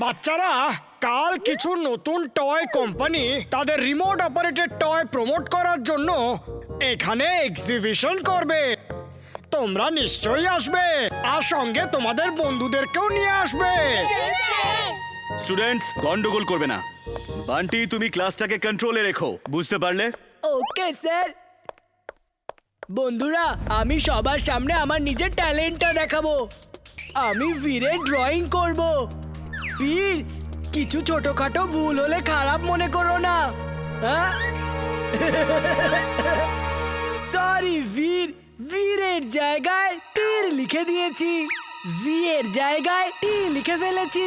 বাচ্চারা, কাল কিছু নতুন টয় কোম্পানি তাদের রিমোট অপারেটেড টয় প্রমোট করার জন্য এখানে এক্সিবিশন করবে। তোমরা নিশ্চয়ই আসবে, আর সঙ্গে তোমাদের বন্ধুদেরকেও নিয়ে আসবে। স্টুডেন্টস, গন্ডগোল করবে না। বান্টি, তুমি ক্লাসটাকে কন্ট্রোলে রেখো, বুঝতে পারলে? Okay sir. বন্ধুরা, আমি সবার সামনে আমার নিজের ট্যালেন্টটা দেখাবো। আমি বীরের ড্রয়িং করব। বীর, কিছু ছোটখাটো ভুল হলে খারাপ মনে করো না। হ্যাঁ, সরি বীর, বীরের জায়গায় তীর লিখে দিয়েছি, ভিয়ের জায়গায় টি লিখে ফেলেছি।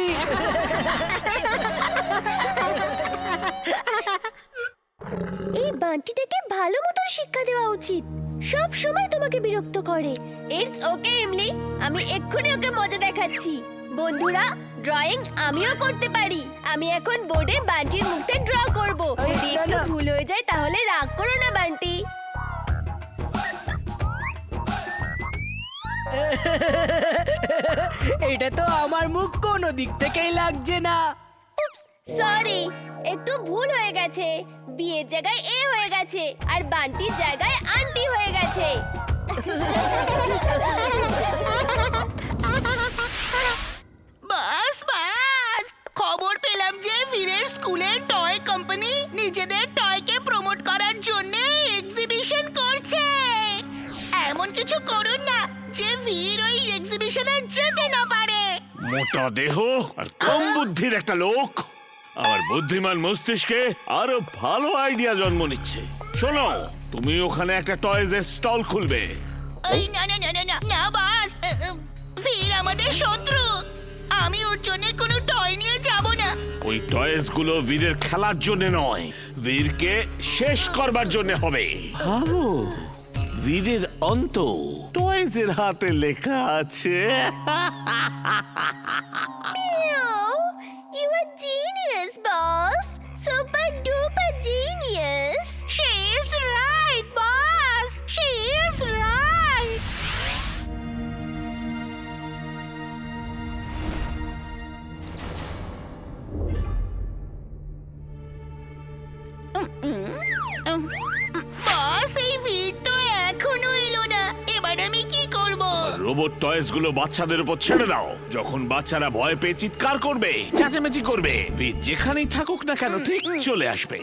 এই বান্টিটাকে ভালো মতো শিক্ষা দেওয়া উচিত। সব সময় তোমাকে বিরক্ত করে। ইটস ওকে এমলি, আমি এক্ষুনি ওকে মজা দেখাচ্ছি। বন্ধুরা, ড্রয়িং আমিও করতে পারি। আমি এখন বোর্ডে বান্টির মুখটা ড্র করব। যদি একটু ভুল হয়ে যায় তাহলে রাগ করো না বান্টি। এটা তো আমার মুখ কোনো দিক থেকেই লাগছে না। সরি, একটু ভুল হয়ে গেছে। বিয়ের জায়গায় এ হয়ে গেছে, আর বান্টির জায়গায় আন্টি হয়ে গেছে। বাস বাস, খবর পেলাম যে বীরের স্কুলের টয় কোম্পানি নিজেদের টয়কে প্রমোট করার জন্য এক্সিবিশন করছে। এমন কিছু করুন না যে বীর ওই এক্সিবিশনে যেতে না পারে। মোটা দেহ আর কম বুদ্ধির একটা লোক আমার বুদ্ধিমান মস্তিষ্কে আরো ভালো আইডিয়া জন্ম নিচ্ছে। শোনো, তুমি ওখানে একটা টয়েজের স্টল খুলবে। এই না না না না না না বাস, বীর আমাদের শত্রু। আমি ওর জন্য কোনো টয় নিয়ে যাব না। ওই টয়েজ গুলো বীরের খেলার জন্য নয়, বীরকে শেষ করবার জন্য হবে। ভাবো, বীরের অন্ত টয়েজের হাতে লেখা আছে। You are genius, boss. Super duper genius. She is right, boss. She is right. বস, এই ভিড় তো এখনো এলো না। এবার আমি কি করব? রোবট টয়েস গুলো বাচ্চাদের উপর ছেড়ে দাও। যখন বাচ্চারা ভয় পেয়ে চিৎকার করবে, চেঁচামেচি করবে, বীর যেখানেই থাকুক না কেন ঠিক চলে আসবে।